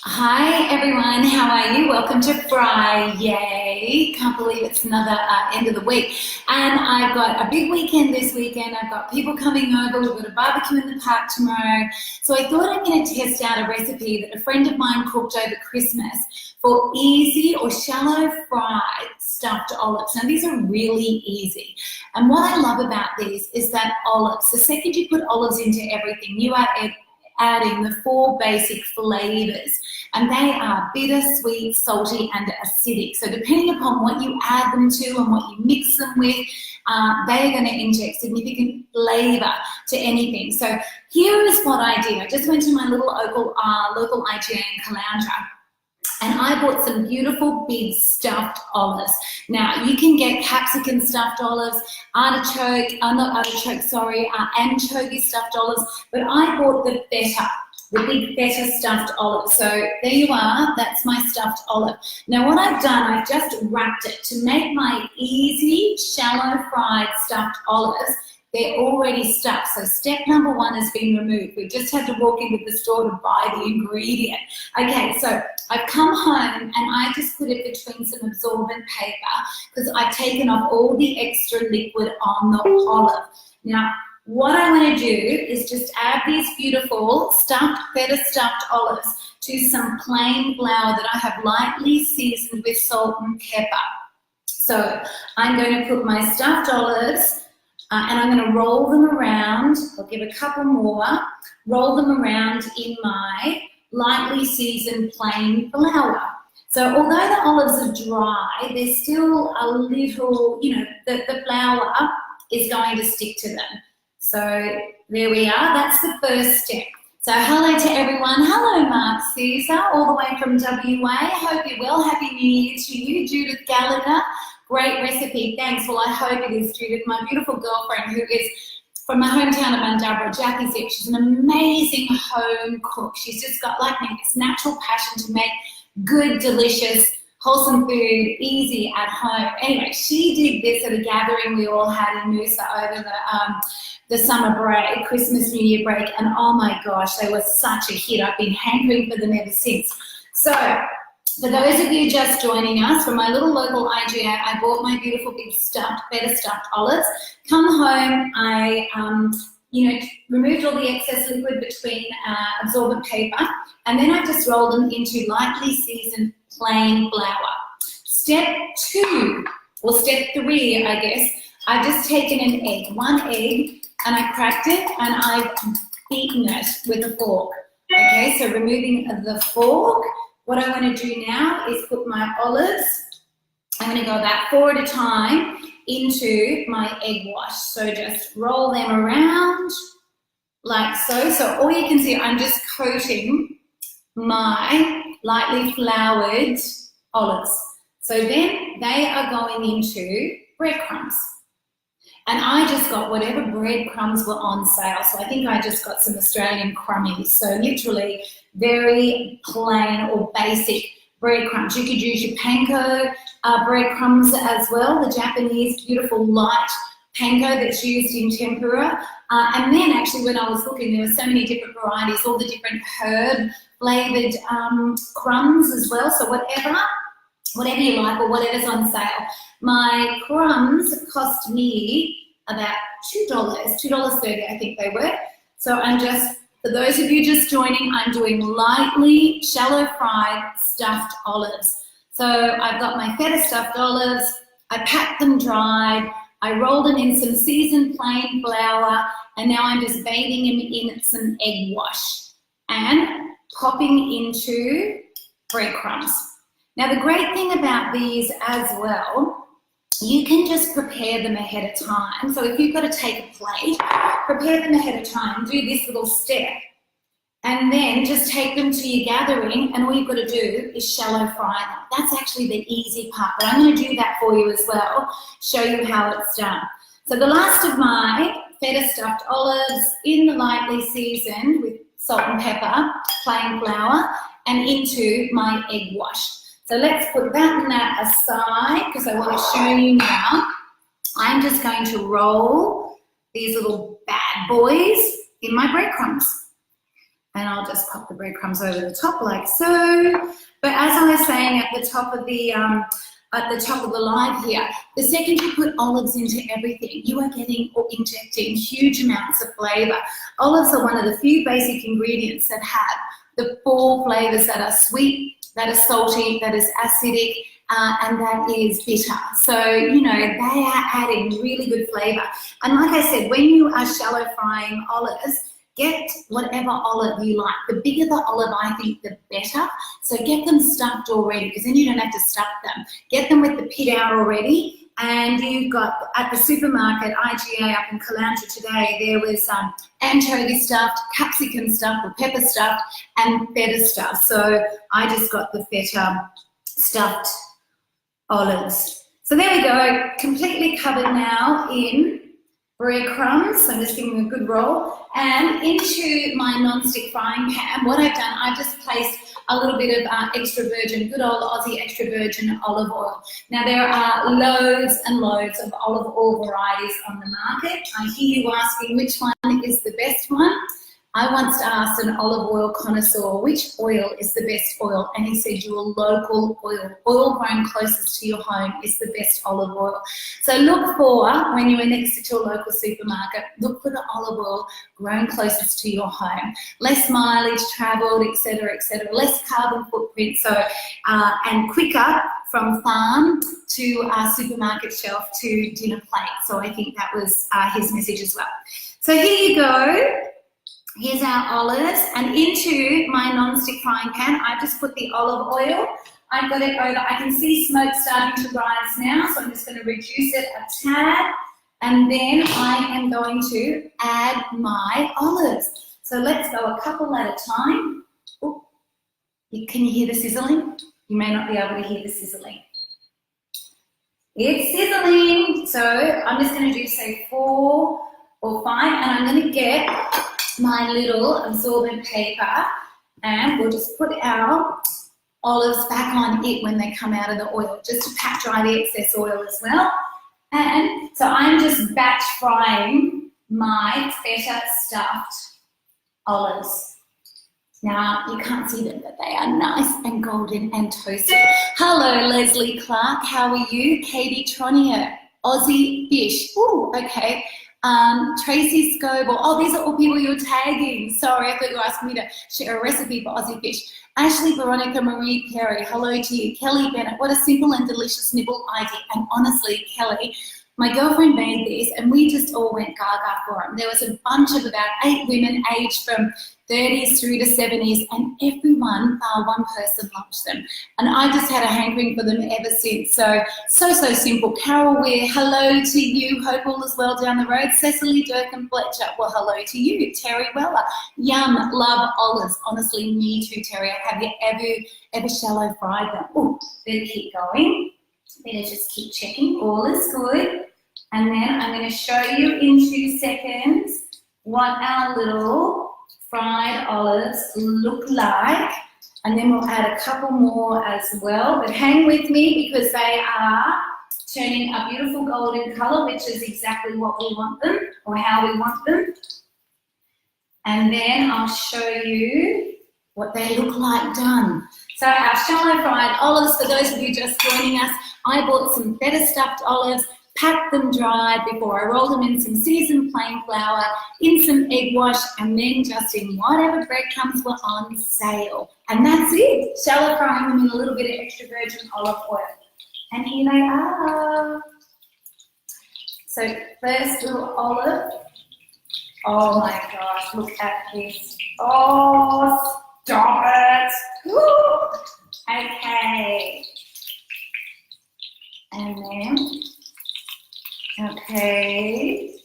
Hi everyone, how are you? Welcome to Friday. Can't believe it's another end of the week. And I've got a big weekend this weekend. I've got people coming over. We've got a barbecue in the park tomorrow. So I thought I'm going to test out a recipe that a friend of mine cooked over Christmas for easy or shallow fried stuffed olives. Now these are really easy. And what I love about these is that olives, the second you put olives into everything, you are adding the four basic flavors, and they are bitter, sweet, salty, and acidic. So depending upon what you add them to and what you mix them with, they are going to inject significant flavor to anything. So here is what I did. I just went to my little local IGA in Caloundra, and I bought some beautiful big stuffed olives. Now you can get capsicum stuffed olives, anchovy stuffed olives, but I bought the big feta stuffed olive. So there you are, that's my stuffed olive. Now what I've done, I've just wrapped it to make my easy, shallow fried stuffed olives. They're already stuffed. So step number one has been removed. We just had to walk into the store to buy the ingredient. Okay, so I've come home and I just put it between some absorbent paper because I've taken off all the extra liquid on the olive. Now, what I want to do is just add these beautiful feta stuffed olives to some plain flour that I have lightly seasoned with salt and pepper. So I'm going to put my stuffed olives and I'm going to roll them around. I'll give a couple more. Roll them around in my lightly seasoned plain flour. So although the olives are dry, they're still a little, the flour is going to stick to them. So there we are, that's the first step. So hello to everyone. Hello Mark Caesar, all the way from WA. Hope you're well. Happy New Year to you. Judith Gallagher, great recipe. Thanks. Well, I hope it is, Judith. My beautiful girlfriend who is from my hometown of Mandurah, Jackie Zip. She's an amazing home cook. She's just got like me this natural passion to make good, delicious, wholesome food, easy at home. Anyway, she did this at a gathering we all had in Noosa over the summer break, Christmas, New Year break, and oh my gosh, they were such a hit. I've been hankering for them ever since. So, for those of you just joining us, from my little local IGA, I bought my beautiful big feta stuffed olives. Come home, I removed all the excess liquid between absorbent paper, and then I just rolled them into lightly seasoned plain flour. Step three, I guess, I've just taken an egg, one egg, and I cracked it, and I've beaten it with a fork. Okay, so removing the fork, what I want to do now is put my olives, I'm going to go about 4 at a time, into my egg wash. So just roll them around like so. So all you can see, I'm just coating my lightly floured olives. So then they are going into breadcrumbs. And I just got whatever breadcrumbs were on sale. So I think I just got some Australian crummies. So literally very plain or basic breadcrumbs. You could use your panko breadcrumbs as well, the Japanese beautiful light panko that's used in tempura. And then actually when I was looking, there were so many different varieties, all the different herb flavoured crumbs as well. So whatever you like or whatever's on sale. My crumbs cost me about $2.30 I think they were. So I'm just, for those of you just joining, I'm doing lightly shallow fried stuffed olives. So I've got my feta stuffed olives, I packed them dry, I rolled them in some seasoned plain flour, and now I'm just bathing them in some egg wash and popping into breadcrumbs. Now the great thing about these as well, you can just prepare them ahead of time. So if you've got to take a plate, prepare them ahead of time, do this little step, and then just take them to your gathering, and all you've got to do is shallow fry them. That's actually the easy part, but I'm going to do that for you as well, show you how it's done. So the last of my feta stuffed olives in the lightly seasoned with salt and pepper, plain flour, and into my egg wash. So let's put that and that aside because I want to show you now. I'm just going to roll these little bad boys in my breadcrumbs. And I'll just pop the breadcrumbs over the top like so. But as I was saying at the top of the live here, the second you put olives into everything, you are getting or injecting huge amounts of flavour. Olives are one of the few basic ingredients that have the 4 flavours that are sweet, that is salty, that is acidic, and that is bitter. So, you know, they are adding really good flavour. And like I said, when you are shallow frying olives, get whatever olive you like. The bigger the olive, I think, the better. So get them stuffed already, because then you don't have to stuff them. Get them with the pit out already. And you've got, at the supermarket, IGA up in Caloundra today, there was anchovy stuffed, capsicum stuffed, or pepper stuffed, and feta stuffed. So I just got the feta stuffed olives. So there we go, completely covered now in breadcrumbs. So I'm just giving them a good roll. And into my non-stick frying pan, what I've done, I've just placed a little bit of extra virgin, good old Aussie extra virgin olive oil. Now there are loads and loads of olive oil varieties on the market. I hear you asking which one is the best one. I once asked an olive oil connoisseur which oil is the best oil, and he said your local oil grown closest to your home is the best olive oil. So look for, when you are next to your local supermarket, look for the olive oil grown closest to your home. Less mileage travelled, etc., less carbon footprint, so and quicker from farm to supermarket shelf to dinner plate. So I think that was his message as well. So here you go. Here's our olives, and into my non-stick frying pan, I just put the olive oil. I've got it over. I can see smoke starting to rise now, so I'm just going to reduce it a tad, and then I am going to add my olives. So let's go a couple at a time. Ooh. Can you hear the sizzling? You may not be able to hear the sizzling. It's sizzling. So I'm just going to do, say, 4 or 5, and I'm going to get my little absorbent paper, and we'll just put our olives back on it when they come out of the oil, just to pat dry the excess oil as well. And so I'm just batch frying my feta stuffed olives. Now, you can't see them, but they are nice and golden and toasted. Hello, Leslie Clark. How are you? Katie Tronier, Aussie Fish. Ooh, okay. Tracy Scoble. Oh, these are all people you're tagging. Sorry, I thought you were asking me to share a recipe for Aussie Fish. Ashley Veronica Marie Perry. Hello to you. Kelly Bennett. What a simple and delicious nibble idea. And honestly, Kelly, my girlfriend made this and we just all went gaga for them. There was a bunch of about 8 women aged from 30s through to 70s, and everyone, one person loves them. And I just had a hankering for them ever since. So simple. Carol Weir, hello to you. Hope all is well down the road. Cecily Durkin Fletcher, well, hello to you. Terry Weller, yum, love olives. Honestly, me too, Terry. Have you ever shallow fried them? Oh, better keep going. Better just keep checking. All is good. And then I'm going to show you in 2 seconds what our little fried olives look like, and then we'll add a couple more as well. But hang with me because they are turning a beautiful golden colour, which is exactly what we want them, or how we want them. And then I'll show you what they look like done. So our shallow fried olives, for those of you just joining us, I bought some feta stuffed olives, packed them dry before I rolled them in some seasoned plain flour, in some egg wash, and then just in whatever breadcrumbs were on sale. And that's it. Shallow frying them in a little bit of extra virgin olive oil. And here they are. So first little olive. Oh my gosh, look at this. Oh, stop it. Woo. Okay. And then, okay.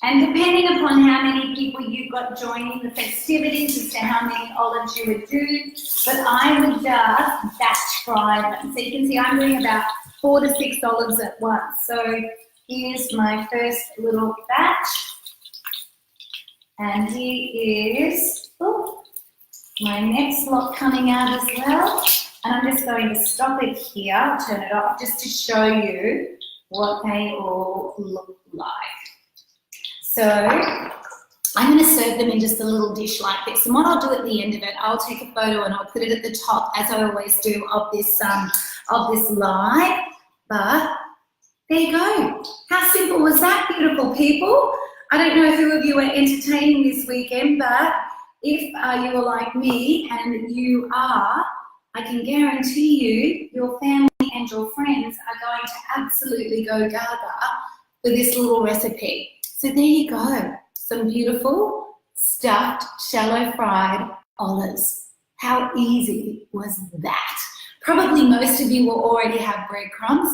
And depending upon how many people you've got joining the festivities as to how many olives you would do, but I would just batch fry them. So you can see I'm doing about 4 to 6 olives at once. So here's my first little batch. And here is my next lot coming out as well. And I'm just going to stop it here, I'll turn it off, just to show you what they all look like. So I'm going to serve them in just a little dish like this. And what I'll do at the end of it, I'll take a photo and I'll put it at the top, as I always do, of this live. But there you go. How simple was that, beautiful people? I don't know who of you are entertaining this weekend, but if you are like me, and you are, I can guarantee you, your family and your friends are going to absolutely go gaga for this little recipe. So there you go. Some beautiful stuffed shallow fried olives. How easy was that? Probably most of you will already have breadcrumbs,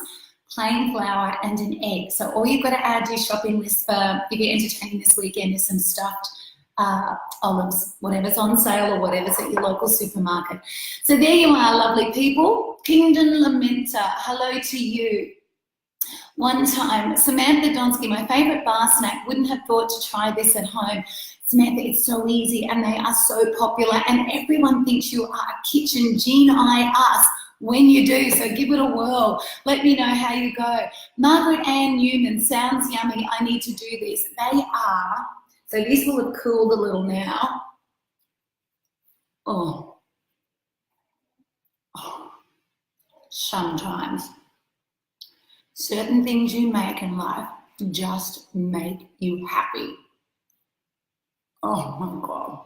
plain flour and an egg. So all you've got to add to your shopping list for if you're entertaining this weekend is some stuffed olives, whatever's on sale or whatever's at your local supermarket. So there you are, lovely people. Kingdom Lamenta, hello to you. One time, Samantha Donsky, my favourite bar snack, wouldn't have thought to try this at home. Samantha, it's so easy and they are so popular and everyone thinks you are a kitchen genie us when you do, so give it a whirl. Let me know how you go. Margaret Ann Newman, sounds yummy, I need to do this. They are, so these will have cooled a little now. Oh. Sometimes certain things you make in life just make you happy. Oh my God.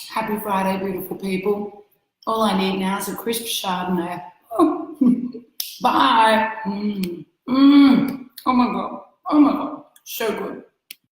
Happy Friday, beautiful people. All I need now is a crisp Chardonnay. Oh. Bye. Oh my God. Oh my God. So good.